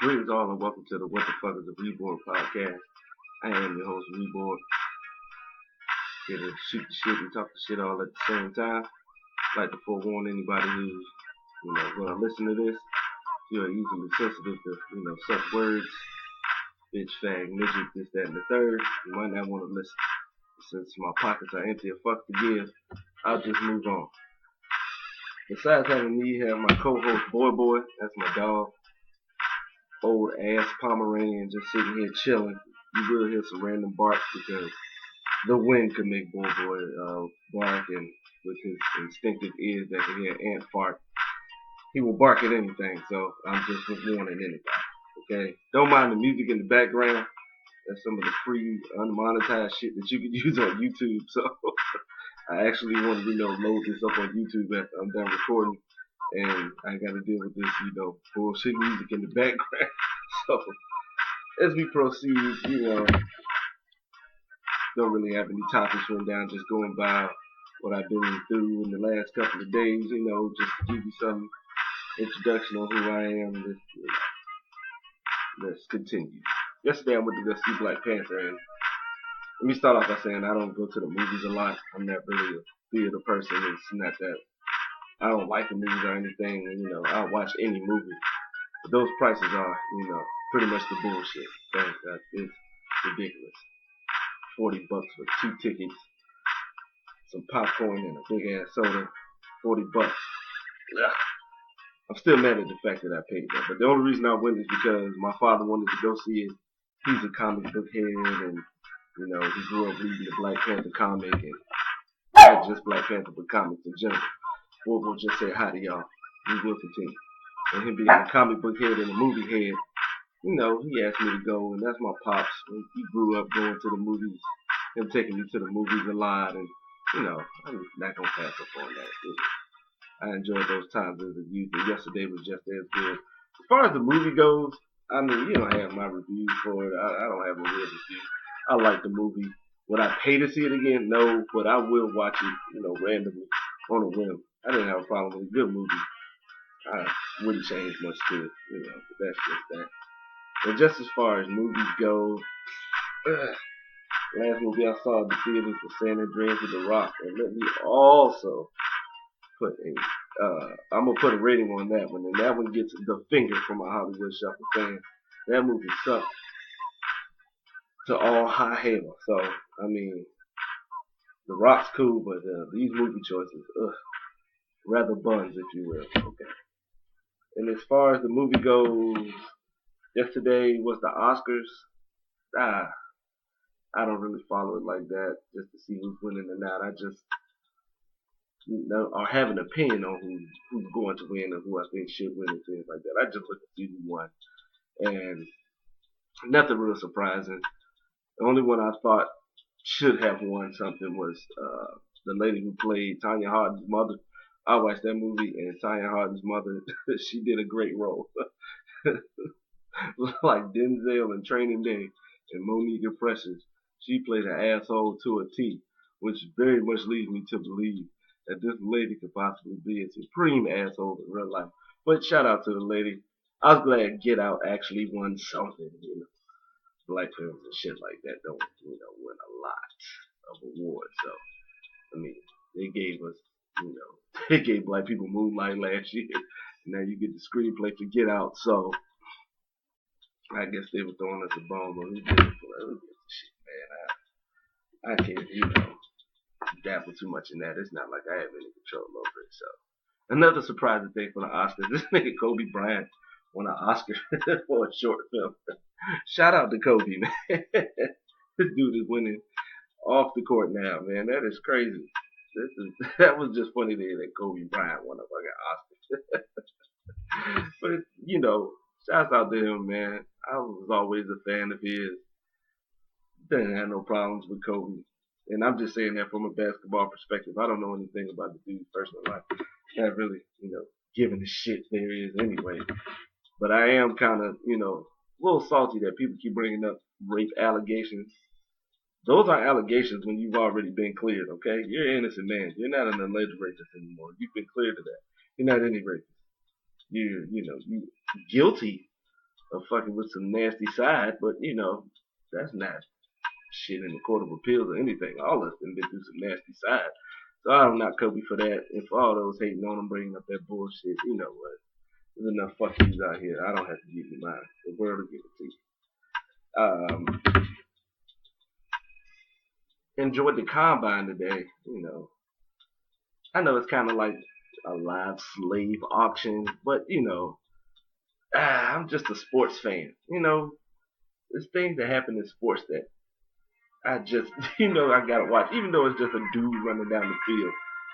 Greetings all and welcome to the What the Fuck is a reborG podcast. I am your host reborG. Here to shoot the shit and talk the shit all at the same time. I'd like to forewarn anybody who's, gonna listen to this. If you're easily sensitive to, such words, bitch, fag, midget, this, that, and the third, you might not want to listen. Since my pockets are empty of fuck to give, I'll just move on. Besides having me, have my co-host Boy, that's my dog. Old ass Pomeranian just sitting here chilling. You will hear some random barks because the wind could make Boy bark, and with his instinctive ears that can hear ant fart, he will bark at anything. So I'm just warning anybody. Okay, don't mind the music in the background. That's some of the free unmonetized shit that you can use on YouTube. So I actually want to load this up on YouTube after I'm done recording. And I gotta deal with this, bullshit music in the background. So, as we proceed, don't really have any topics written down, just going by what I've been through in the last couple of days, just to give you some introduction on who I am. Let's continue. Yesterday I went to go see Black Panther, and let me start off by saying I don't go to the movies a lot. I'm not really a theater person. It's not that I don't like the movies or anything, and I'll watch any movie. But those prices are, pretty much the bullshit. That is ridiculous. $40 for 2 tickets, some popcorn and a big ass soda. $40. Ugh. I'm still mad at the fact that I paid that. But the only reason I went is because my father wanted to go see it. He's a comic book head, and he grew up reading the Black Panther comic, and not just Black Panther, but comics in general. We'll just say hi to y'all. We will continue. And him being a comic book head and a movie head, he asked me to go, and that's my pops. He grew up going to the movies, him taking me to the movies a lot, and, I'm not going to pass up on that. I enjoyed those times as a youth, and yesterday was just as good. As far as the movie goes, you don't have my reviews for it. I don't have a real review. I like the movie. Would I pay to see it again? No, but I will watch it, randomly on a whim. I didn't have a problem with a good movie. I wouldn't change much to it, but that's just that. And just as far as movies go, last movie I saw at the theaters was San Andreas with The Rock, and let me also put I'm gonna put a rating on that one, and that one gets the finger from a Hollywood Shuffle fan. That movie sucked to all high hell. So The Rock's cool, but these movie choices, rather buns, if you will. Okay. And as far as the movie goes, yesterday was the Oscars. I don't really follow it like that just to see who's winning or not. I just or have an opinion on who's going to win and who I think should win and things like that. I just look at season one, and nothing real surprising. The only one I thought should have won something was the lady who played Tanya Hardin's mother. I watched that movie, and Tanya Hardin's mother, she did a great role. Like Denzel in Training Day and Monique in Precious, she played an asshole to a T, which very much leads me to believe that this lady could possibly be a supreme asshole in real life. But shout out to the lady. I was glad Get Out actually won something, Black films and shit like that don't, win a lot of awards. So, they gave us, they gave black people Moonlight last year. Now you get the screenplay for Get Out. So, I guess they were throwing us a bone, but who did it for that? Shit, man. I can't, dabble too much in that. It's not like I have any control over it. So, another surprising thing for the Oscars, this nigga Kobe Bryant won an Oscar for a short film. Shout out to Kobe, man. This dude is winning off the court now, man. That is crazy. That was just funny to hear that Kobe Bryant won a fucking Oscar. But, shouts out to him, man. I was always a fan of his. Didn't have no problems with Kobe. And I'm just saying that from a basketball perspective. I don't know anything about the dude's personal life. Not really, giving a shit there is anyway. But I am kind of, a little salty that people keep bringing up rape allegations. Those are allegations when you've already been cleared, okay? You're an innocent man. You're not an alleged rapist anymore. You've been cleared of that. You're not any rapist. You're guilty fucking with some nasty side, but you know, that's not shit in the Court of Appeals or anything. All of us have been through some nasty side. So I'm not Kobe for that. And for all those hating on him, bringing up that bullshit, you know what? There's enough fuck yous out here. I don't have to give you mine. The world will give it to you. Enjoyed the combine today. You know, I know it's kind of like a live slave auction, but you know, I'm just a sports fan. You know, there's things that happen in sports that I just, you know, I gotta watch. Even though it's just a dude running down the field,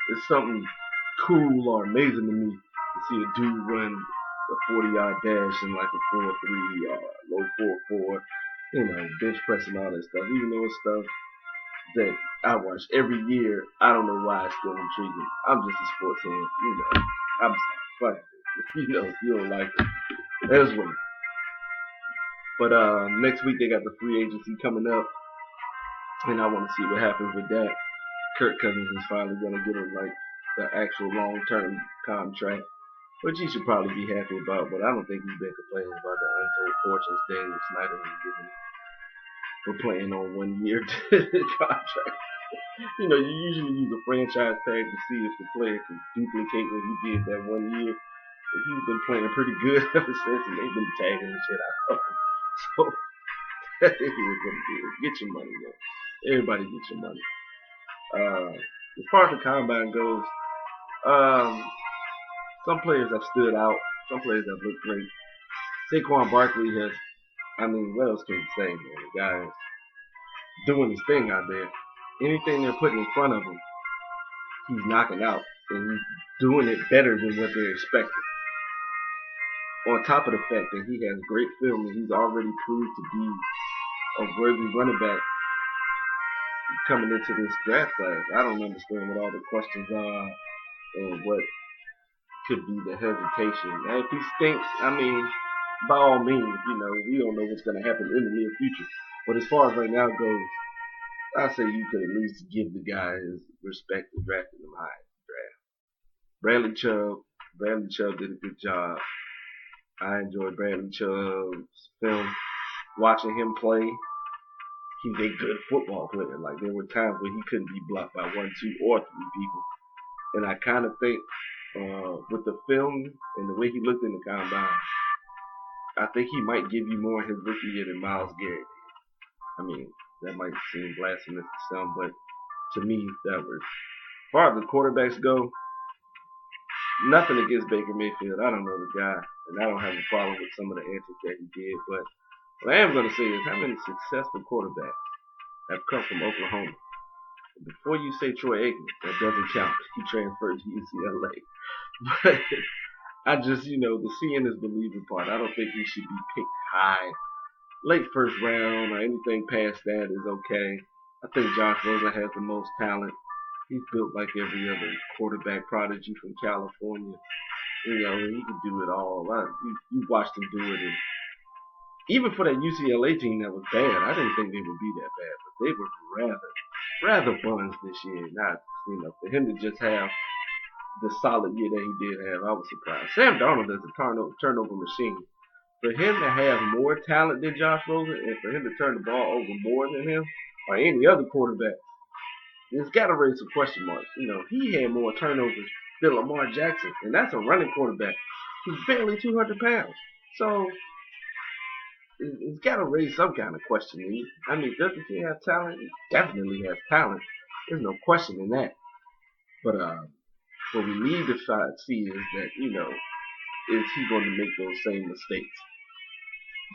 it's something cool or amazing to me to see a dude run a 40-yard dash in like a 4.3, low 4.4, you know, bench pressing all that stuff. Even though it's stuff that I watch every year, I don't know why it's still intriguing. I'm just a sports fan, you know. I'm sorry, fuck it. You know, if you don't like it, that's what. But next week they got the free agency coming up, and I want to see what happens with that. Kirk Cousins is finally going to get him like the actual long-term contract, which he should probably be happy about. But I don't think he's been complaining about the untold fortunes Daniel Snyder has given for playing on 1 year contract. You know, you usually use a franchise tag to see if the player can duplicate what he did that 1 year. But he's been playing pretty good ever since, and they've been tagging the shit out of him. So that is what it is. Get your money, man. Everybody get your money. As far as the combine goes, some players have stood out. Some players have looked great. Saquon Barkley has, I mean, what else can you say, man? The guy is doing his thing out there. Anything they're putting in front of him, he's knocking out. And he's doing it better than what they're expecting. On top of the fact that he has great film and he's already proved to be a worthy running back coming into this draft class. I don't understand what all the questions are and what could be the hesitation. Now, if he stinks, I mean, by all means, you know, we don't know what's going to happen in the near future. But as far as right now goes, I say you could at least give the guy his respect for drafting him high in the draft. Bradley Chubb did a good job. I enjoyed Bradley Chubb's film. Watching him play, he's a good football player. Like, there were times where he couldn't be blocked by 1, 2, or 3 people. And I kind of think with the film and the way he looked in the combine, I think he might give you more in his rookie year than Myles Garrett. I mean, that might seem blasphemous to some, but to me, that works. As far as the quarterbacks go, nothing against Baker Mayfield. I don't know the guy, and I don't have a problem with some of the antics that he did. But what I am going to say is how many successful quarterbacks have come from Oklahoma? Before you say Troy Aikman, that doesn't count. He transferred to UCLA. But I just, you know, the seeing is believing part. I don't think he should be picked high. Late first round or anything past that is okay. I think Josh Rosen has the most talent. He's built like every other quarterback prodigy from California. You know, he can do it all. You watched him do it. And even for that UCLA team that was bad, I didn't think they would be that bad. But they were rather buns this year. Not, you know, for him to just have the solid year that he did have, I was surprised. Sam Darnold is a turnover machine. For him to have more talent than Josh Rosen and for him to turn the ball over more than him or any other quarterback, it's got to raise some question marks. You know, he had more turnovers than Lamar Jackson, and that's a running quarterback who's barely 200 pounds. So it's got to raise some kind of question. I mean, doesn't he have talent? He definitely has talent. There's no question in that. But what we need to see is that, you know, is he going to make those same mistakes?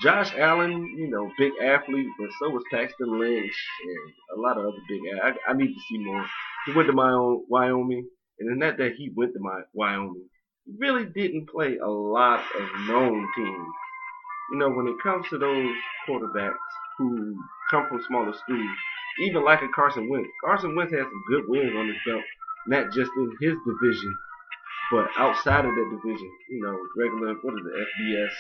Josh Allen, you know, big athlete, but so was Paxton Lynch and a lot of other big athletes. I need to see more. He went to Wyoming, and in that he went to Wyoming, he really didn't play a lot of known teams. You know, when it comes to those quarterbacks who come from smaller schools, even like a Carson Wentz has some good wins on his belt, not just in his division, but outside of that division. You know, regular, what is it, FBS,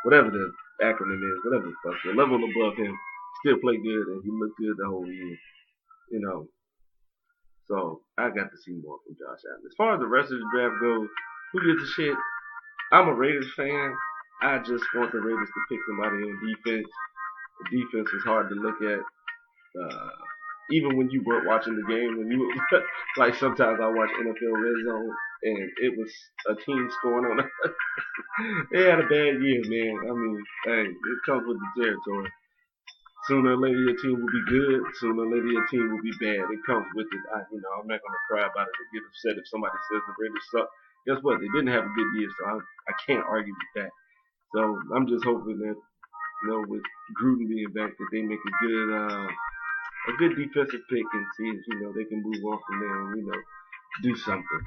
whatever the acronym is, whatever the fuck, the level above him, still play good, and he looked good the whole year. You know, so I got to see more from Josh Allen. As far as the rest of the draft goes, who gives a shit? I'm a Raiders fan. I just want the Raiders to pick somebody on defense. The defense is hard to look at. Uh, Even when you weren't watching the game, when you like sometimes I watch NFL Red Zone and it was a team scoring on. They had a bad year, man. I mean, hey, it comes with the territory. Sooner or later, your team will be good. Sooner or later, your team will be bad. It comes with it. I'm not gonna cry about it or get upset if somebody says the Raiders suck. Guess what? They didn't have a good year, so I can't argue with that. So I'm just hoping that with Gruden being back, that they make a good defensive pick and see if they can move on from there and do something.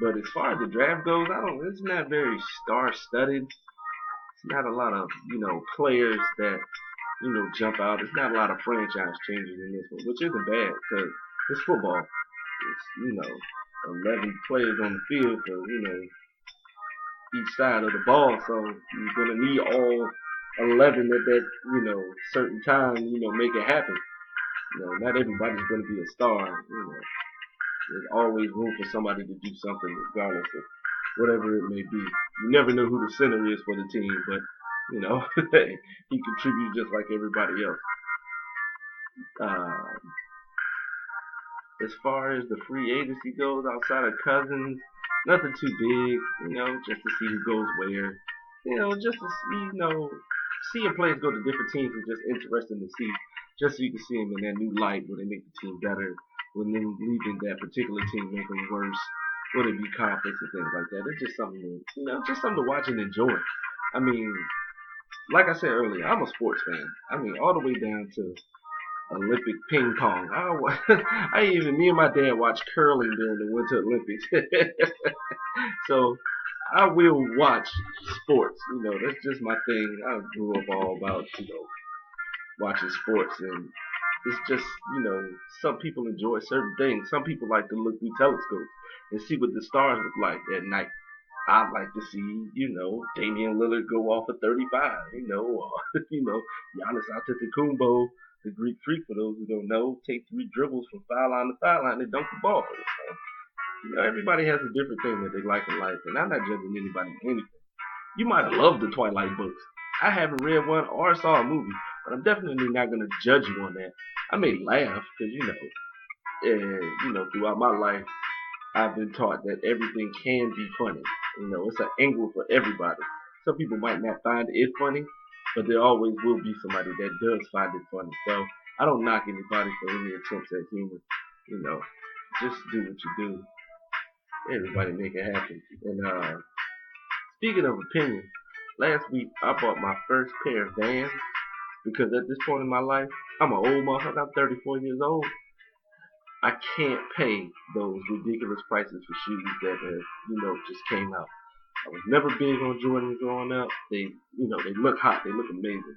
But as far as the draft goes, it's not very star-studded. It's not a lot of players that jump out. It's not a lot of franchise changes in this one, which isn't bad because it's football. It's 11 players on the field for each side of the ball, so you're gonna need all 11 at that certain time make it happen. Not everybody's gonna be a star. There's always room for somebody to do something regardless of whatever it may be. You never know who the center is for the team, but he contributes just like everybody else. As far as the free agency goes, outside of Cousins, nothing too big. Just to see who goes where. Just to seeing players go to different teams is just interesting to see. Just so you can see them in that new light, where they make the team better, when them leaving that particular team make them worse, whether it be conflicts and things like that. It's just something to watch and enjoy. I mean, like I said earlier, I'm a sports fan. I mean, all the way down to Olympic ping pong. Me and my dad watched curling during the Winter Olympics. So I will watch sports. That's just my thing. I grew up all about watching sports, and it's just some people enjoy certain things. Some people like to look through telescopes and see what the stars look like at night. I'd like to see Damian Lillard go off of 35, or Giannis Antetokounmpo, the Greek freak for those who don't know, take 3 dribbles from foul line to foul line and dunk the ball. Everybody has a different thing that they like in life, and I'm not judging anybody on anything. You might have loved the Twilight books. I haven't read one or saw a movie, but I'm definitely not going to judge you on that. I may laugh because, throughout my life, I've been taught that everything can be funny. It's an angle for everybody. Some people might not find it funny, but there always will be somebody that does find it funny. So I don't knock anybody for any attempts at humor. Just do what you do. Everybody make it happen. And speaking of opinion, last week I bought my first pair of Vans because at this point in my life, I'm an old motherfucker. I'm 34 years old. I can't pay those ridiculous prices for shoes that just came out. I was never big on Jordan growing up. They look hot. They look amazing.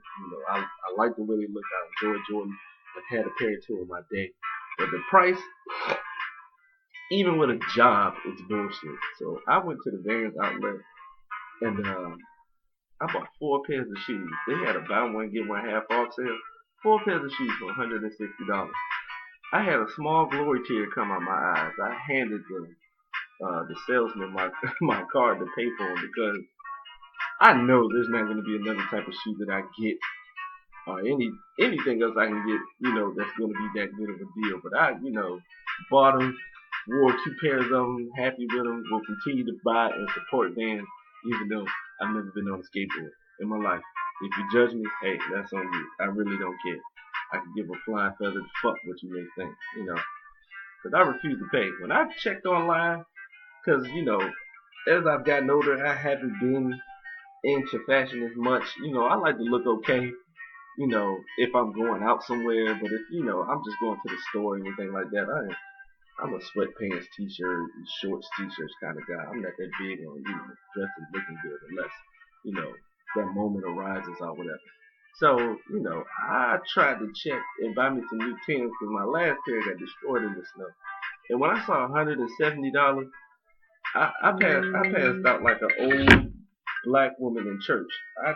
I like the way they look. I enjoy Jordan. I've had a pair or two in my day. But the price, even with a job, it's bullshit. So I went to the Vans outlet and I bought 4 pairs of shoes. They had a buy one get one half off sale. 4 pairs of shoes for $160. I had a small glory tear come out my eyes. I handed the salesman my card to pay for them because I know there's not going to be another type of shoe that I get or anything else I can get, that's going to be that good of a deal. But I, bought them, wore 2 pairs of them, happy with them, will continue to buy and support Vans, even though I've never been on a skateboard in my life. If you judge me, hey, that's on you. I really don't care. I can give a flying feather to fuck what you may think, because I refuse to pay. When I checked online, because, as I've gotten older, I haven't been into fashion as much. I like to look okay, if I'm going out somewhere, but if, I'm just going to the store and anything like that, I'm a sweatpants, t-shirt, shorts, t-shirts kind of guy. I'm not that big on, dressing, looking good, unless, that moment arises or whatever. So, I tried to check and buy me some new Timbs because my last pair got destroyed in the snow. And when I saw $170, I passed out like an old black woman in church. I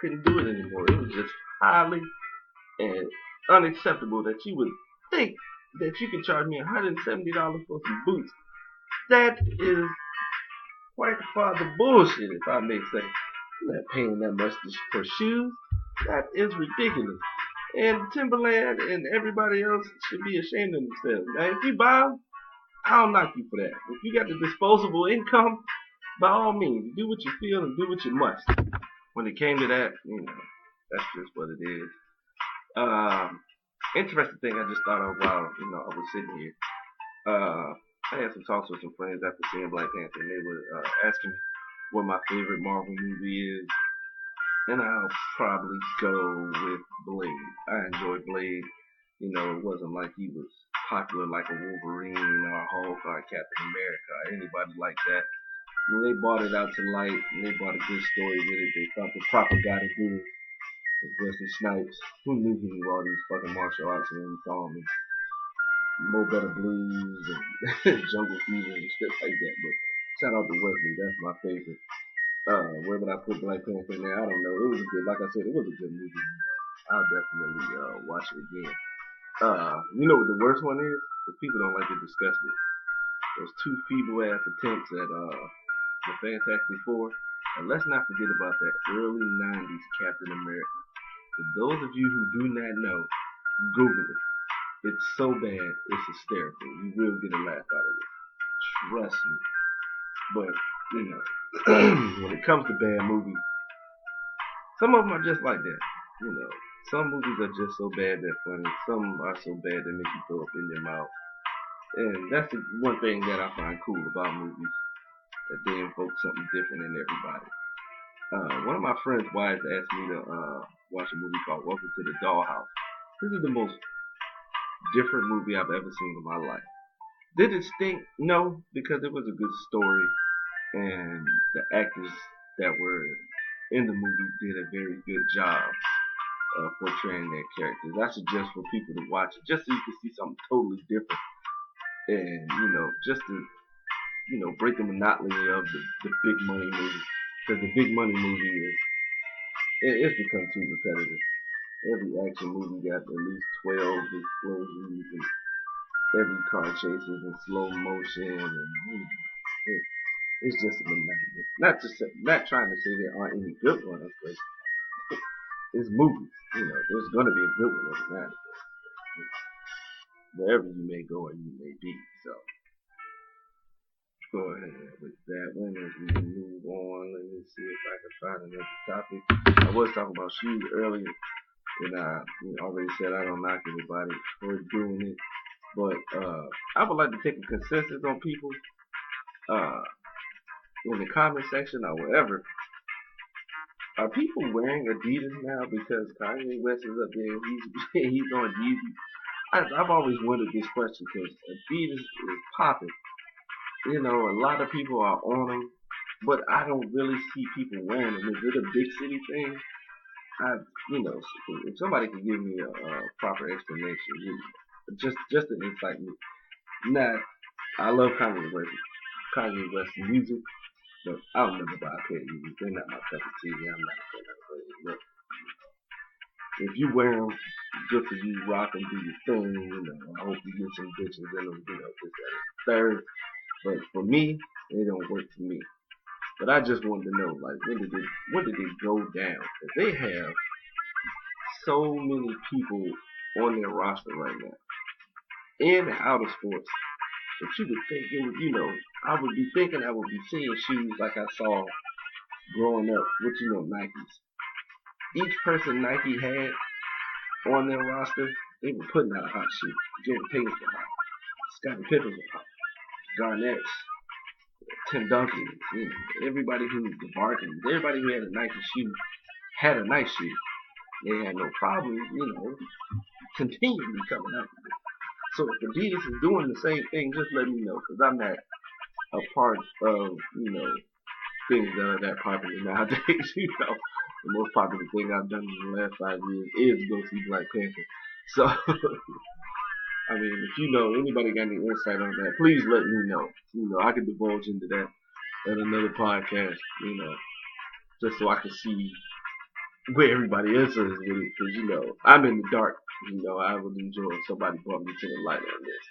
couldn't do it anymore. It was just highly and unacceptable that you would think that you could charge me $170 for some boots. That is quite far the bullshit, if I may say. You're not paying that much for shoes. That is ridiculous. And Timberland and everybody else should be ashamed of themselves. Now, if you buy them, I don't knock you for that. If you got the disposable income, by all means, do what you feel and do what you must. When it came to that, that's just what it is. Interesting thing I just thought of while, I was sitting here. I had some talks with some friends after seeing Black Panther, and they were asking me what my favorite Marvel movie is. And I'll probably go with Blade. I enjoyed Blade. It wasn't like he was popular like a Wolverine or a Hulk or a Captain America or anybody like that. When they brought it out to light and they brought a good story with it, they thought the proper guy to do it was Wesley Snipes. Who knew he knew all these fucking martial arts when we saw him in Mo Better Blues and Jungle Fever and shit like that. But shout out to Wesley, that's my favorite. Where would I put Black Panther in there? I don't know. It was a good, like I said, it was a good movie. I'll definitely watch it again. You know what the worst one is? Because people don't like to discuss it. Those two feeble ass attempts at the Fantastic Four. And let's not forget about that early 90s Captain America. For those of you who do not know, Google it. It's so bad, it's hysterical. You will get a laugh out of it. Trust me. But, when it comes to bad movies, some of them are just like that. Some movies are just so bad they're funny. Some are so bad they make you throw up in your mouth. And that's the one thing that I find cool about movies, that they invoke something different in everybody. One of my friends' wives asked me to watch a movie called Welcome to the Dollhouse. This is the most different movie I've ever seen in my life. Did it stink? No, because it was a good story, and the actors that were in the movie did a very good job of portraying their characters. I suggest for people to watch it, just so you can see something totally different, and just to break the monotony of the big money movie, because the big money movie it's become too repetitive. Every action movie got at least 12 explosions, and every car chase is in slow motion, and it's just monotonous. Not trying to say there aren't any good ones, but it's movies. There's gonna be a good one every now and then. Wherever you may go or you may be. So go ahead with that one as we move on. Let me see if I can find another topic. I was talking about shoes earlier, and I already said I don't knock anybody for doing it, but I would like to take a consensus on people in the comment section or wherever. Are people wearing Adidas now because Kanye West is up there and he's on Yeezy? I've always wondered this question because Adidas is popping. A lot of people are on them, but I don't really see people wearing them. Is it a big city thing? If somebody could give me a proper explanation, just to incite me. Nah, I love Kanye West music, but I'll never buy a pair of Yeezys. They're not my cup of tea. I'm not a fan of it. Look, if you wear them, good for you. Rock them, do your thing. I hope you get some bitches in them. This, that, third. But for me, they don't work for me. But I just wanted to know, like, when did it go down? Because they have so many people on their roster right now, in and out of sports, that you would think it would, I would be thinking I would be seeing shoes like I saw growing up with, Nikes. Each person Nike had on their roster, they were putting out hot shoes. Jordan Payton was hot. Scottie Pippen was hot. Garnett, Tim Duncan, everybody who was the Barkley, everybody who had a Nike shoe had a nice shoe. They had no problem, continually coming out with it. So if Adidas is doing the same thing, just let me know, because I'm not a part of, things that are that popular nowadays. The most popular thing I've done in the last 5 years is go see Black Panther. So, I mean, if anybody got any insight on that, please let me know. I could divulge into that at another podcast, just so I can see where everybody else is with it, because, I'm in the dark. I would enjoy if somebody brought me to the light on this.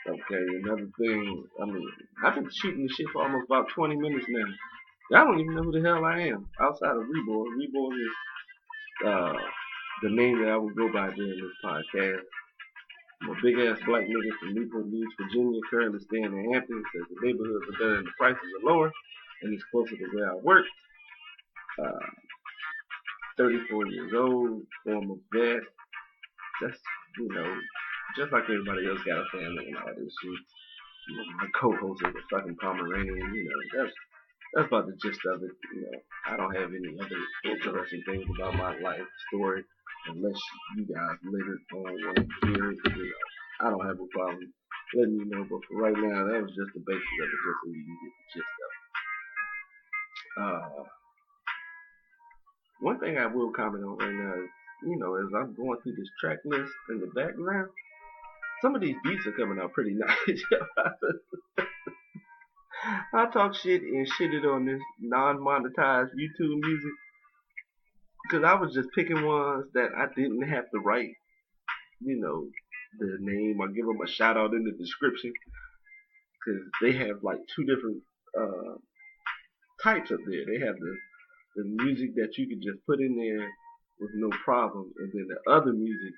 Okay, another thing, I've been shooting this shit for almost about 20 minutes now. I don't even know who the hell I am outside of reborG. reborG is uh, the name that I would go by during this podcast. I'm a big ass black nigga from Newport Beach, Virginia, currently staying in Hampton. Says the neighborhoods are better and the prices are lower, and it's closer to where I work. Uh, 34 years old, former vet. Just, you know, just like everybody else got a family and all this shit. You know, my co-host is a fucking Pomeranian. You know, that's about the gist of it. You know, I don't have any other interesting things about my life story unless you guys later on want to hear it. You know, I don't have a problem letting you know. But for right now, that was just the basis of it, just so you can get the gist of it. One thing I will comment on right now is, you know, as I'm going through this track list in the background, some of these beats are coming out pretty nice. I talk shit and shitted on this non-monetized YouTube music because I was just picking ones that I didn't have to write, you know, the name or give them a shout out in the description because they have like two different types up there. They have the music that you can just put in there with no problem, and then the other music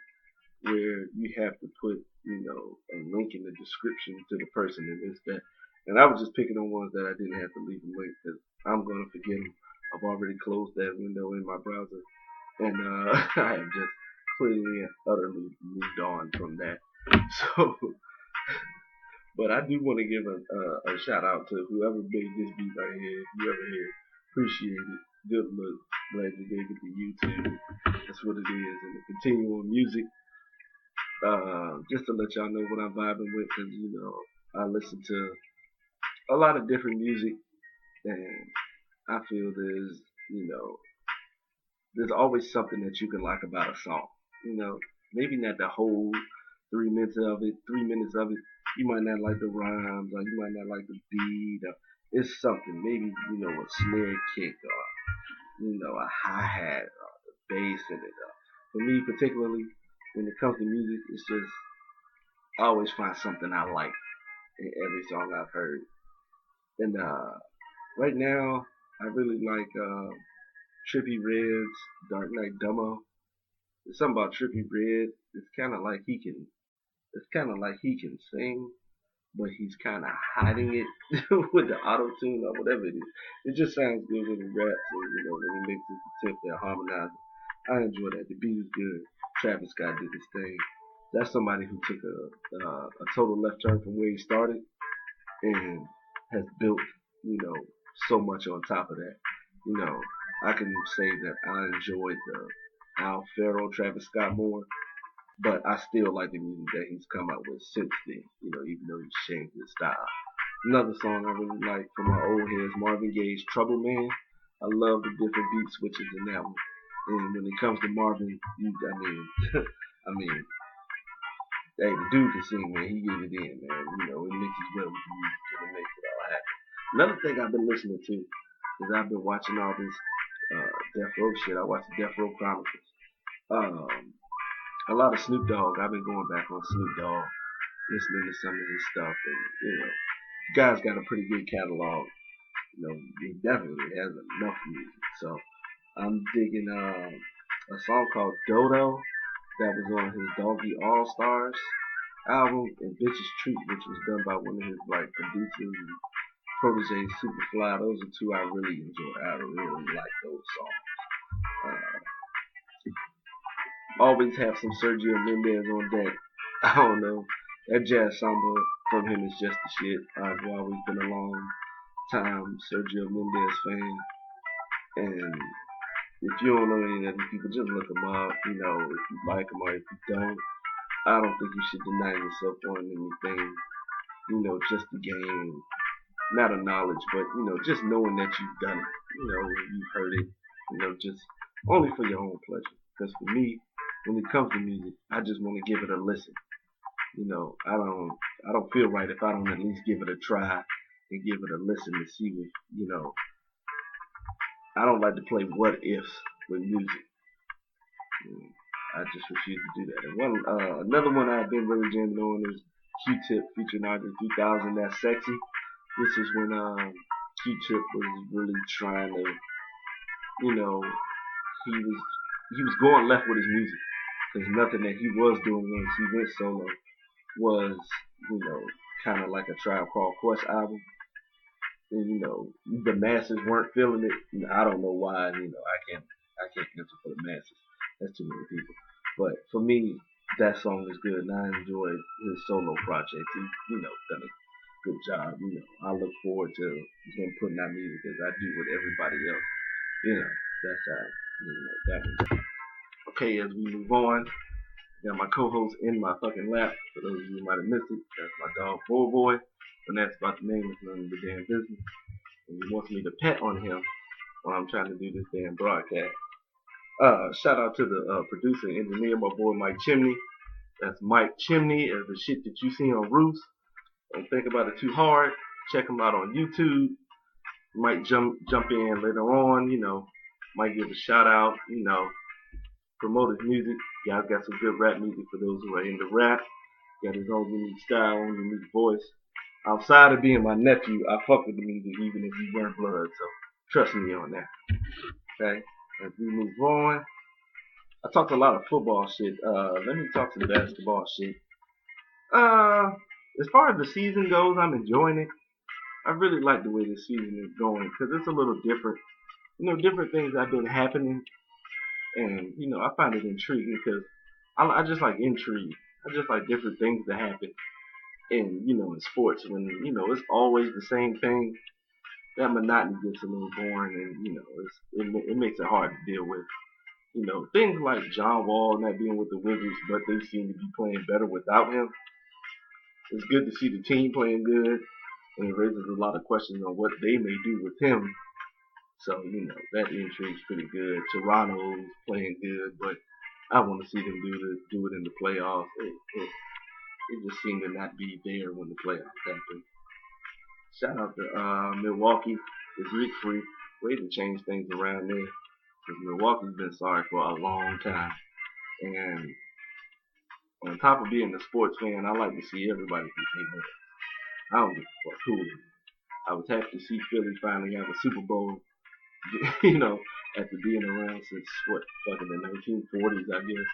where you have to put, you know, a link in the description to the person and this, that. And I was just picking on ones that I didn't have to leave a link because I'm going to forget them. I've already closed that window in my browser. And I have just clearly and utterly moved on from that. So, but I do want to give a shout out to whoever made this beat right here. If you ever hear it, appreciate it. Good look. Glad you gave it to YouTube. That's what it is. And to continue on music, just to let y'all know what I'm vibing with, because, you know, I listen to a lot of different music, and I feel there's always something that you can like about a song. You know, maybe not the whole 3 minutes of it. 3 minutes of it, you might not like the rhymes, or you might not like the beat, or it's something. Maybe, you know, a snare kick, or, you know, a hi hat, or the bass in it. For me, particularly, when it comes to music, it's just I always find something I like in every song I've heard. And right now, I really like Trippie Redd's Dark Knight Dummo. There's something about Trippie Redd. It's kind of like he can sing, but he's kind of hiding it with the auto tune or whatever it is. It just sounds good when he raps and, you know, when he makes his attempt at harmonizing. I enjoy that. The beat is good. Travis Scott did his thing. That's somebody who took a total left turn from where he started and has built, you know, so much on top of that. You know, I can say that I enjoyed the Al Farrow, Travis Scott more, but I still like the music that he's come out with since then. You know, even though he's changed his style. Another song I really like from my old heads, Marvin Gaye's Trouble Man. I love the different beat switches in that one. And when it comes to Marvin, I mean, hey, the dude can sing, man. He gave it in, man. You know, it mixes well with the music and it makes it all happen. Another thing I've been listening to is I've been watching all this Death Row shit. I watched the Death Row Chronicles. A lot of Snoop Dogg. I've been going back on Snoop Dogg, listening to some of his stuff, and, you know, the guy's got a pretty good catalog. You know, he definitely has enough music. So I'm digging a song called Dodo that was on his Doggy All Stars album, and Bitches Treat, which was done by one of his like producers and proteges, Superfly. Those are two I really enjoy. I really like those songs. Always have some Sergio Mendes on deck. I don't know. That jazz samba from him is just the shit. I've always been a long time Sergio Mendes fan. And if you don't know any of these people, just look them up. You know, if you like them or if you don't. I don't think you should deny yourself on anything. You know, just to gain, not a knowledge, but, you know, just knowing that you've done it. You know, you've heard it. You know, just only for your own pleasure. Because for me, when it comes to music, I just want to give it a listen. You know, I don't feel right if I don't at least give it a try and give it a listen to see if, you know, I don't like to play what ifs with music. You know, I just refuse to do that. And another one I've been really jamming on is Q-Tip featuring Andre 3000, That's Sexy. This is when Q-Tip was really trying to, you know, he was going left with his music because nothing that he was doing once he went solo was, kind of like a Tribe Called Quest album. And, the masses weren't feeling it. I don't know why. I can't answer for the masses. That's too many people. But for me, that song is good, and I enjoyed his solo project. He, done a good job. I look forward to him putting out music as I do with everybody else. That's how, that was. Okay, as we move on, got my co-host in my fucking lap. For those of you who might have missed it, that's my dog, Boy. When that's about the name, it's none of the damn business. And he wants me to pet on him while I'm trying to do this damn broadcast. Shout out to the producer and engineer, my boy Mike Chimney. That's Mike Chimney as the shit that you see on roofs. Don't think about it too hard. Check him out on YouTube. Might jump in later on, might give a shout out, promote his music. Guys got some good rap music for those who are into rap. Got his own unique style, own unique voice. Outside of being my nephew, I fuck with the music even if you weren't blood, so trust me on that. Okay? As we move on, I talked a lot of football shit. Let me talk some basketball shit. As far as the season goes, I'm enjoying it. I really like the way this season is going because it's a little different. Different things have been happening, and I find it intriguing because I just like intrigue. I just like different things to happen. And in sports, when it's always the same thing, that monotony gets a little boring, and it makes it hard to deal with. Things like John Wall not being with the Wizards, but they seem to be playing better without him. It's good to see the team playing good, and it raises a lot of questions on what they may do with him. So, that intrigue's pretty good. Toronto's playing good, but I want to see them do it in the playoffs. It just seemed to not be there when the playoffs happened. Shout out to Milwaukee, the Greek Freak. Way to change things around there. Because Milwaukee's been sorry for a long time. And on top of being a sports fan, I like to see everybody compete. I don't give a fuck who it is. I was happy to see Philly finally have a Super Bowl. After being around since fucking the 1940s, I guess.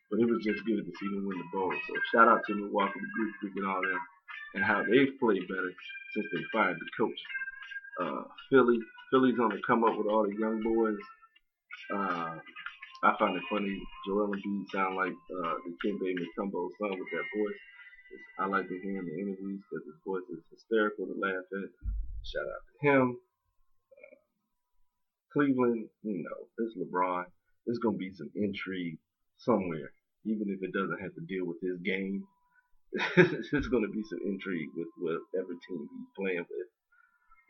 But it was just good to see them win the bowl. So shout out to Milwaukee, the Greek Freak and all them, and how they've played better since they fired the coach. Philly's on the come up with all the young boys. I find it funny. Joel Embiid sound like the Kembe Mutombo son with that voice. I like to hear him in interviews because his voice is hysterical to laugh at. Shout out to him. Cleveland, it's LeBron. There's going to be some intrigue somewhere, even if it doesn't have to deal with his game. There's going to be some intrigue with whatever team he's playing with.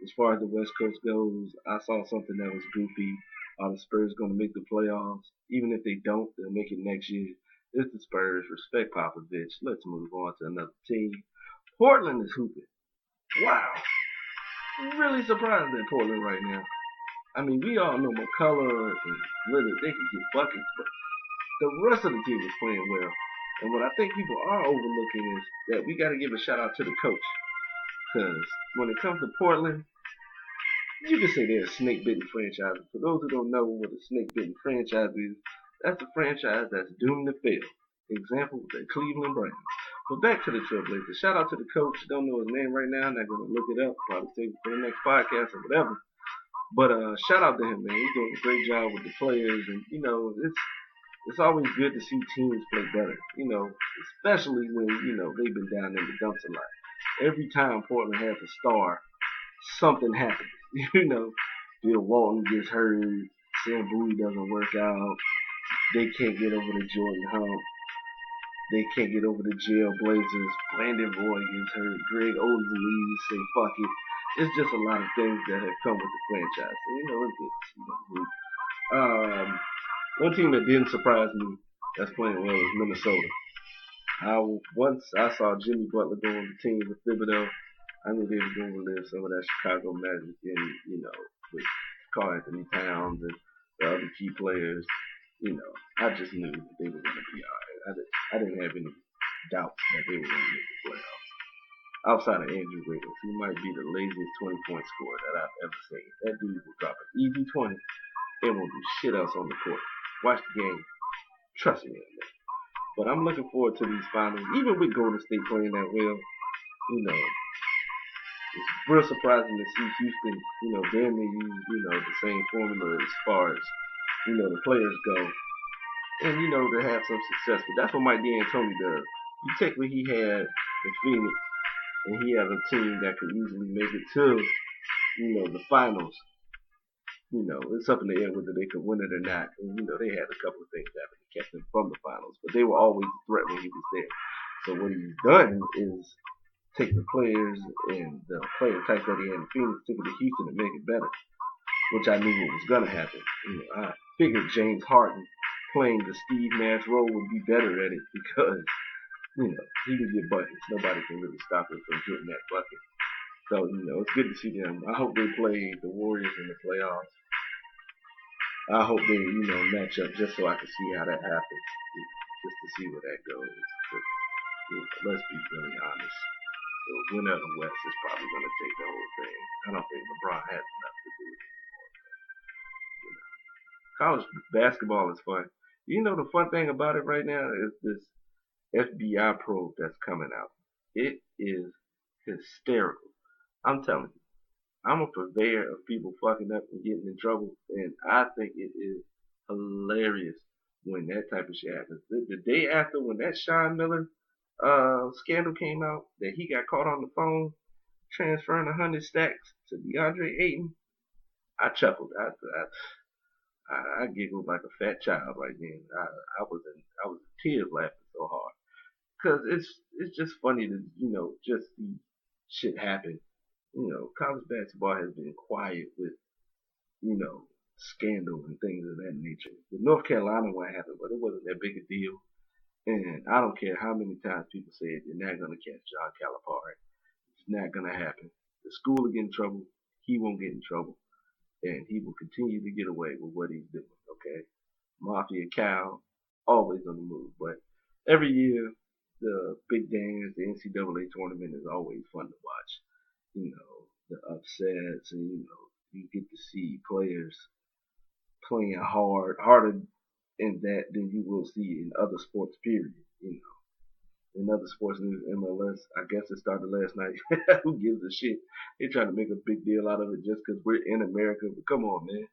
As far as the West Coast goes, I saw something that was goofy. Are the Spurs going to make the playoffs? Even if they don't, they'll make it next year. It's the Spurs. Respect Popovich. Let's move on to another team. Portland is hooping. Wow. I'm really surprised at Portland right now. I mean, we all know McCullough and Lillard, they can get buckets, but the rest of the team is playing well. And what I think people are overlooking is that we got to give a shout out to the coach. Because when it comes to Portland, you can say they're a snake-bitten franchise. For those who don't know what a snake-bitten franchise is, that's a franchise that's doomed to fail. Example, the Cleveland Browns. But back to the Trailblazers. Shout out to the coach. Don't know his name right now. Not going to look it up. Probably save it for the next podcast or whatever. But shout out to him, man. He's doing a great job with the players, and it's always good to see teams play better. Especially when they've been down in the dumps a lot. Every time Portland has a star, something happens. Bill Walton gets hurt, Sam Bowie doesn't work out, they can't get over the Jordan hump, they can't get over the jail Blazers, Brandon Roy gets hurt, Greg Oden leaves, say fuck it. It's just a lot of things that have come with the franchise. So, it's good. One team that didn't surprise me that's playing well is Minnesota. Once I saw Jimmy Butler go on the team with Thibodeau, I knew they were going to live some of that Chicago magic in, with Karl Anthony Towns and the other key players. I just knew that they were going to be alright. I didn't have any doubts that they were going to make the playoffs. Outside of Andrew Wiggins, he might be the laziest 20-point scorer that I've ever seen. That dude will drop an easy 20 and won't do shit else on the court. Watch the game. Trust me on that. But I'm looking forward to these finals. Even with Golden State playing that well, it's real surprising to see Houston, damn near use, the same formula as far as, the players go. And, to have some success. But that's what Mike D'Antoni does. You take what he had in Phoenix, and he had a team that could easily make it to, the finals. It's up in the air whether they could win it or not. And, they had a couple of things happen to kept them from the finals. But they were always a threat when he was there. So what he's done is take the players and the player types that he had in Phoenix, took it to Houston and make it better. Which I knew what was going to happen. I figured James Harden playing the Steve Nash role would be better at it because, he can get buckets. Nobody can really stop him from getting that bucket. So, it's good to see them. I hope they play the Warriors in the playoffs. I hope they, match up just so I can see how that happens. Just to see where that goes. But, let's be really honest. The winner of the West is probably going to take the whole thing. I don't think LeBron has enough to do it anymore. College basketball is fun. The fun thing about it right now is this FBI probe that's coming out. It is hysterical. I'm telling you. I'm a purveyor of people fucking up and getting in trouble, and I think it is hilarious when that type of shit happens. The day after when that Sean Miller scandal came out, that he got caught on the phone transferring 100 stacks to DeAndre Ayton, I chuckled. I giggled like a fat child right then. I was in tears laughing so hard because it's just funny to just see shit happen. College basketball has been quiet with scandal and things of that nature. The North Carolina one happened, but it wasn't that big a deal. And I don't care how many times people say it, you're not gonna catch John Calipari. It's not gonna happen. The school will get in trouble. He won't get in trouble. And he will continue to get away with what he's doing, okay? Mafia Cal, always on the move. But every year, the big dance, the NCAA tournament is always fun to watch. The upsets, and, you get to see players playing harder in that than you will see in other sports, period. In other sports news, MLS, I guess it started last night. Who gives a shit? They're trying to make a big deal out of it just because we're in America. But come on, man.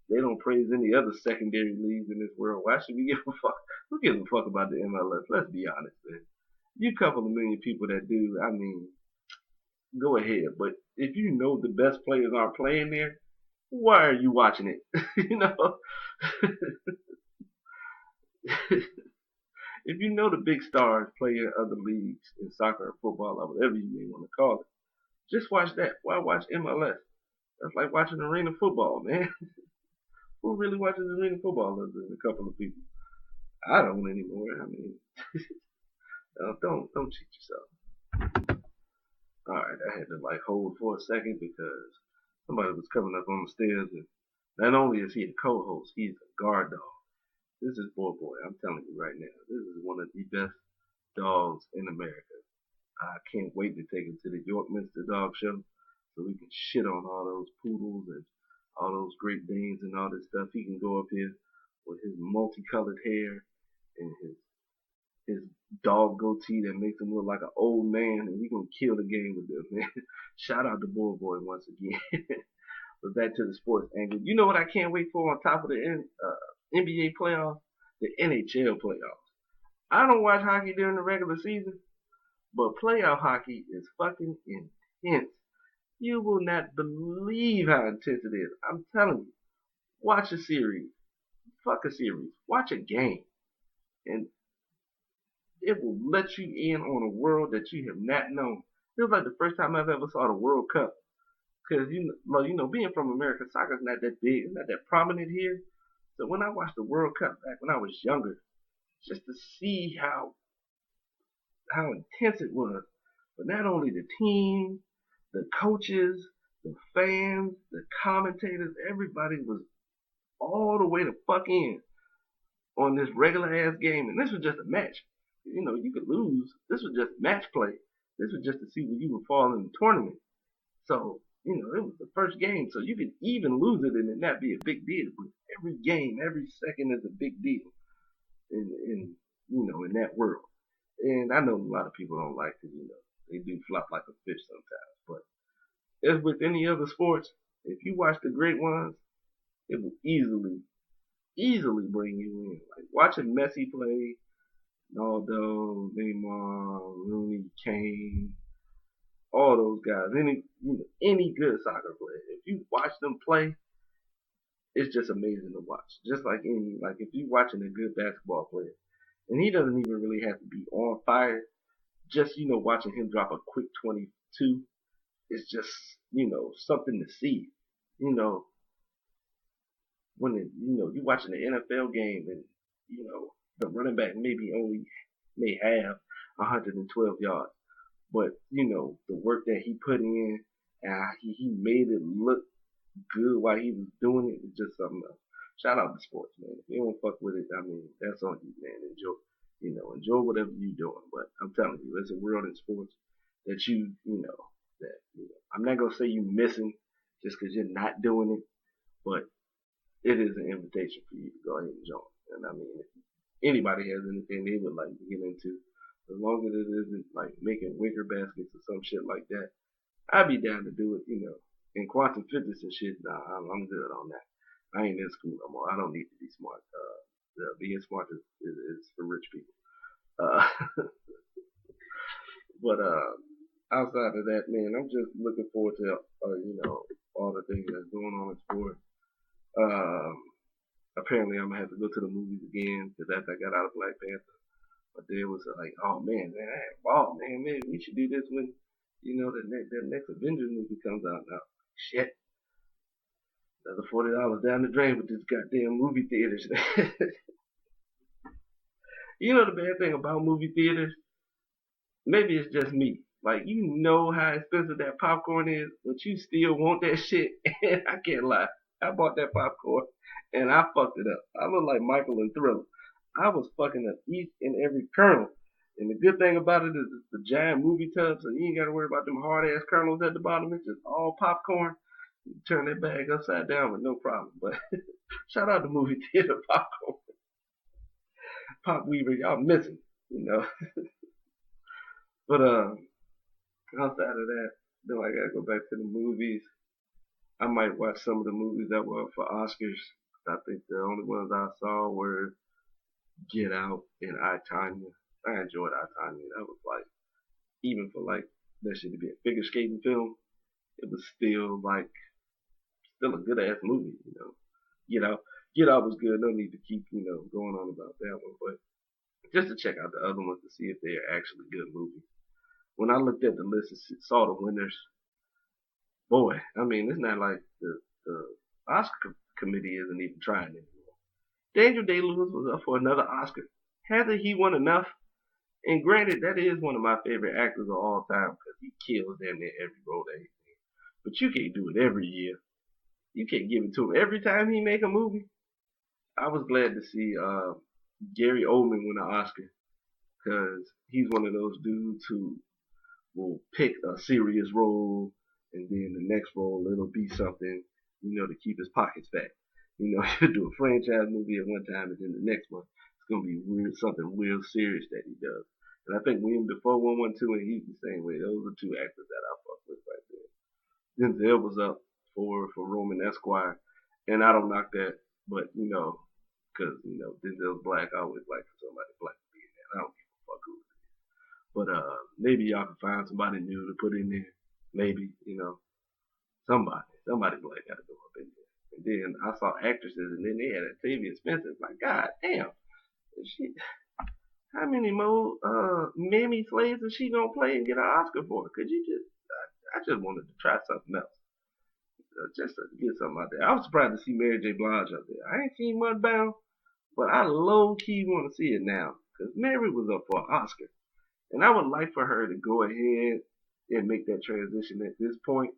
They don't praise any other secondary leagues in this world. Why should we give a fuck? Who gives a fuck about the MLS? Let's be honest, man. You couple of million people that do, I mean, go ahead. But if you know the best players aren't playing there, why are you watching it? If you know the big stars play in other leagues in soccer or football or whatever you may want to call it, just watch that. Why watch MLS? That's like watching arena football, man. Who really watches arena football other than a couple of people? I don't anymore. I mean, don't cheat yourself. All right, I had to hold for a second because somebody was coming up on the stairs, and not only is he a co-host, he's a guard dog. This is boy. I'm telling you right now, this is one of the best dogs in America. I can't wait to take him to the Yorkminster Dog Show so we can shit on all those poodles and all those Great Danes and all this stuff. He can go up here with his multicolored hair and his dog goatee that makes him look like an old man, and we gonna kill the game with this, man. Shout out to boy once again. But back to the sports angle. You know what I can't wait for on top of the NBA playoffs? The NHL playoffs. I don't watch hockey during the regular season, but playoff hockey is fucking intense. You will not believe how intense it is. I'm telling you. Watch a series. Fuck a series. Watch a game. And it will let you in on a world that you have not known. It was like the first time I've ever saw the World Cup. Because, being from America, soccer's not that big. It's not that prominent here. So when I watched the World Cup back when I was younger, just to see how intense it was. But not only the team, the coaches, the fans, the commentators, everybody was all the way the fuck in on this regular ass game. And this was just a match. You could lose. This was just match play. This was just to see where you would fall in the tournament. So, it was the first game, so you could even lose it and it not be a big deal. But every game, every second is a big deal in that world. And I know a lot of people don't like it, they do flop like a fish sometimes. But as with any other sports, if you watch the great ones, it will easily bring you in. Like watching Messi play, Ronaldo, Neymar, Rooney, Kane, all those guys, any good soccer player. If you watch them play, it's just amazing to watch. Just like if you're watching a good basketball player, and he doesn't even really have to be on fire. Just watching him drop a quick 22 is just something to see. You know, when you're watching the NFL game and the running back may have 112 yards, but the work that he put in, he made it look good while he was doing it. It's just something else. Shout out to sports, man. If you don't fuck with it, I mean, that's on you, man. Enjoy whatever you're doing. But I'm telling you, there's a world in sports that I'm not gonna say you're missing just because you're not doing it, but it is an invitation for you to go ahead and join. And I mean, if anybody has anything they would like to get into, as long as it isn't like making wicker baskets or some shit like that, I'd be down to do it. In quantum physics and shit, nah, I'm good on that. I ain't in school no more. I don't need to be smart. Being smart is for rich people. Uh, but outside of that, man, I'm just looking forward to all the things that's going on in sports. Apparently, I'm gonna have to go to the movies again because after I got out of Black Panther, my dad was like, "Oh man, I had a ball, man. We should do this when the next Avengers movie comes out now." Shit. Another $40 down the drain with this goddamn movie theaters. The bad thing about movie theaters? Maybe it's just me. Like, how expensive that popcorn is, but you still want that shit. And I can't lie. I bought that popcorn and I fucked it up. I look like Michael in Thriller. I was fucking up each and every kernel. And the good thing about it is it's the giant movie tub, so you ain't gotta worry about them hard ass kernels at the bottom. It's just all popcorn. You turn that bag upside down with no problem. But shout out to movie theater popcorn. Pop Weaver, y'all missing, But outside of that, though, I gotta go back to the movies. I might watch some of the movies that were up for Oscars. I think the only ones I saw were Get Out and I, Tonya. I enjoyed I, Tonya. That was like, even for like that shit to be a figure skating film, it was still a good ass movie, Get Out was good. No need to keep, going on about that one, but just to check out the other ones to see if they are actually good movies. When I looked at the list and saw the winners, boy, I mean, it's not like the Oscar committee isn't even trying anymore. Daniel Day-Lewis was up for another Oscar. Hasn't he won enough? And granted, that is one of my favorite actors of all time because he kills damn near every role that he's in. But you can't do it every year. You can't give it to him every time he make a movie. I was glad to see Gary Oldman win an Oscar because he's one of those dudes who will pick a serious role and then the next role it'll be something, to keep his pockets fat. He'll do a franchise movie at one time and then the next one it's gonna be something real serious that he does. And I think William Dafoe won too, and he's the same way. Those are two actors that I fuck with right there. Denzel was up for Roman Esquire, and I don't knock that, but because Denzel's black, I always like for somebody black to be in there. I don't give a fuck who it is. But maybe y'all can find somebody new to put in there. Maybe somebody black got to go up in there. And then I saw actresses, and then they had Octavia Spencer. Like, god damn, how many more Mammy Slaves is she gonna play and get an Oscar for? Could you I just wanted to try something else. Just to get something out there. I was surprised to see Mary J. Blige out there. I ain't seen Mudbound, but I low key want to see it now because Mary was up for an Oscar, and I would like for her to go ahead and make that transition at this point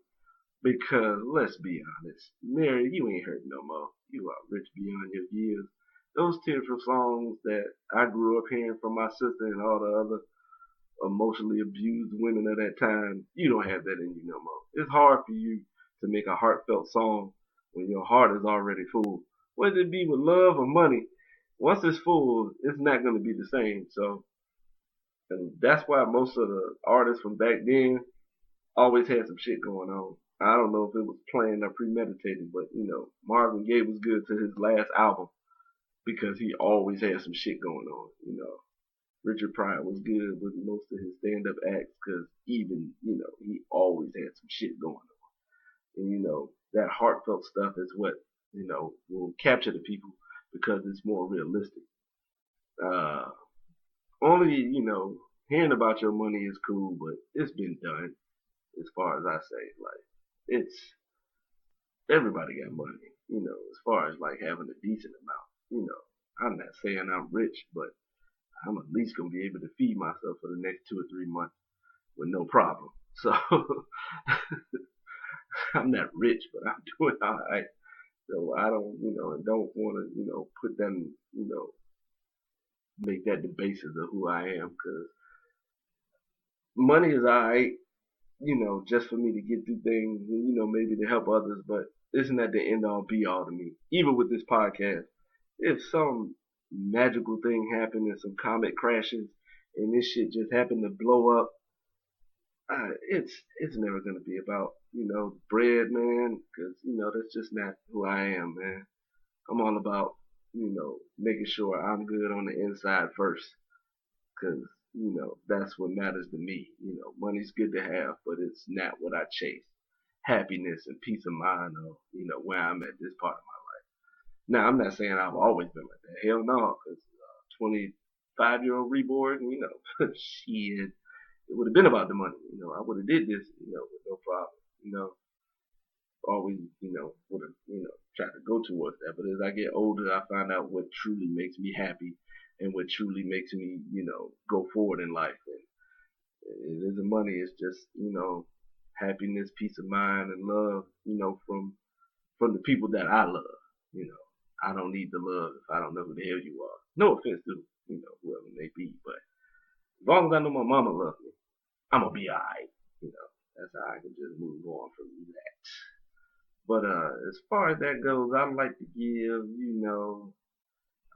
because let's be honest, Mary, you ain't hurting no more. You are rich beyond your years. Those tearful songs that I grew up hearing from my sister and all the other emotionally abused women of that time, you don't have that in you no more. It's hard for you to make a heartfelt song when your heart is already full. Whether it be with love or money, once it's full, it's not going to be the same. So, and that's why most of the artists from back then always had some shit going on. I don't know if it was planned or premeditated, but Marvin Gaye was good to his last album because he always had some shit going on. Richard Pryor was good with most of his stand-up acts because even, he always had some shit going on. And, that heartfelt stuff is what, will capture the people because it's more realistic. Only, hearing about your money is cool, but it's been done as far as I say. Like, it's, everybody got money, as far as like having a decent amount. I'm not saying I'm rich, but I'm at least gonna be able to feed myself for the next 2 or 3 months with no problem. So I'm not rich, but I'm doing all right. So I don't, and don't want to, put them, make that the basis of who I am, because money is all right, just for me to get through things and, maybe to help others, but isn't that the end all be all to me? Even with this podcast, if some magical thing happened and some comet crashes and this shit just happened to blow up, it's never gonna be about bread, man, because that's just not who I am, man. I'm all about making sure I'm good on the inside first, because that's what matters to me. Money's good to have, but it's not what I chase. Happiness and peace of mind of where I'm at this part of my life. Now, I'm not saying I've always been like that. Hell no, because 25-year-old reborg, shit, it would have been about the money. I would have did this, with no problem. Always, would have, tried to go towards that. But as I get older, I find out what truly makes me happy and what truly makes me, go forward in life. And it isn't money. It's just, happiness, peace of mind, and love, from the people that I love. I don't need the love if I don't know who the hell you are. No offense to, whoever it may be, but as long as I know my mama loves me, I'm gonna be alright. That's how I can just move on from that. But as far as that goes, I'd like to give,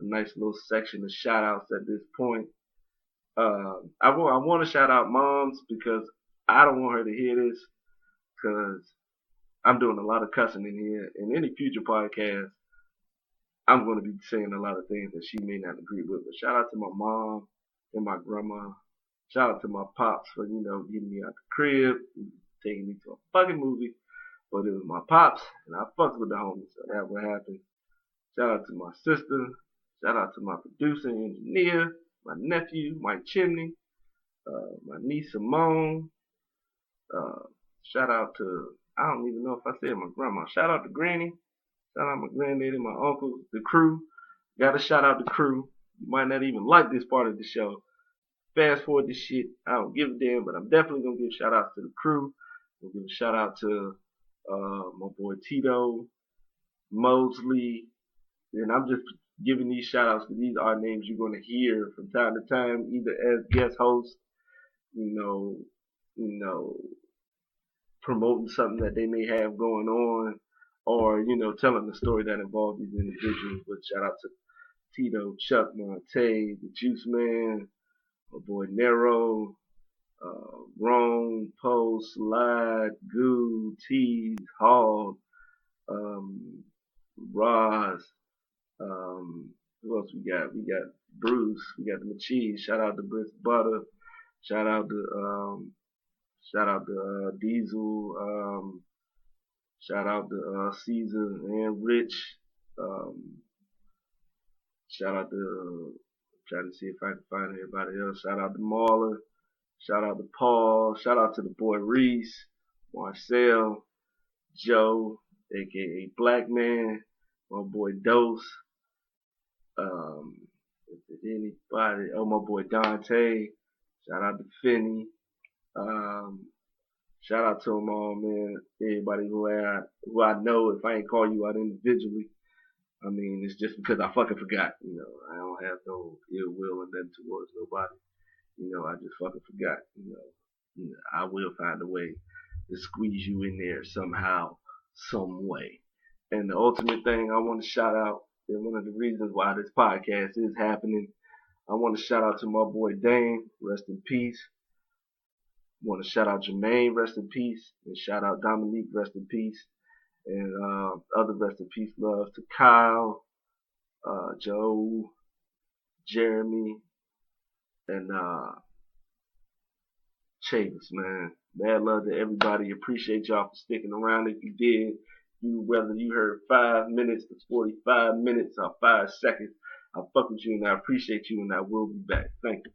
a nice little section of shout outs at this point. I want to shout out moms because I don't want her to hear this because I'm doing a lot of cussing in here. In any future podcast, I'm going to be saying a lot of things that she may not agree with. But shout out to my mom and my grandma. Shout out to my pops for, getting me out the crib, taking me to a fucking movie. But it was my pops, and I fucked with the homies, so that's what happened. Shout out to my sister. Shout out to my producer and engineer, my nephew, Mike Chimney, my niece Simone. Shout out to, I don't even know if I said my grandma. Shout out to Granny. Shout out my granddaddy, my uncle, the crew. Gotta shout out the crew. You might not even like this part of the show. Fast forward this shit. I don't give a damn, but I'm definitely gonna give shout outs to the crew. I'm gonna give a shout out to my boy Tito, Mosley, and I'm just giving these shout outs because these are names you're gonna hear from time to time, either as guest hosts, promoting something that they may have going on, or telling the story that involves these individuals. But shout out to Tito, Chuck, Monte, the Juice Man, my boy Nero, Rome, Poe, Slide, Goo, Tease, Hog, Roz, who else we got? We got Bruce, we got the Machine. Shout out to Britt Butter. Shout out to Diesel. Shout out to Caesar and Rich. Shout out to, trying to see if I can find everybody else. Shout out to Marlon. Shout out to Paul. Shout out to the boy Reese, Marcel, Joe, aka Black Man, my boy Dose. If there's anybody, my boy Dante. Shout out to Finney. Shout out to them all, man. Everybody who I know. If I ain't call you out individually, I mean, it's just because I fucking forgot. I don't have no ill will and nothing towards nobody. I just fucking forgot. I will find a way to squeeze you in there somehow, some way. And the ultimate thing I want to shout out, and one of the reasons why this podcast is happening, I want to shout out to my boy Dane, rest in peace. I want to shout out Jermaine, rest in peace, and shout out Dominique, rest in peace, and other rest in peace loves to Kyle, Joe, Jeremy, and Chase, man. Mad love to everybody. Appreciate y'all for sticking around. If you did, whether you heard 5 minutes to 45 minutes or 5 seconds, I fuck with you and I appreciate you and I will be back. Thank you.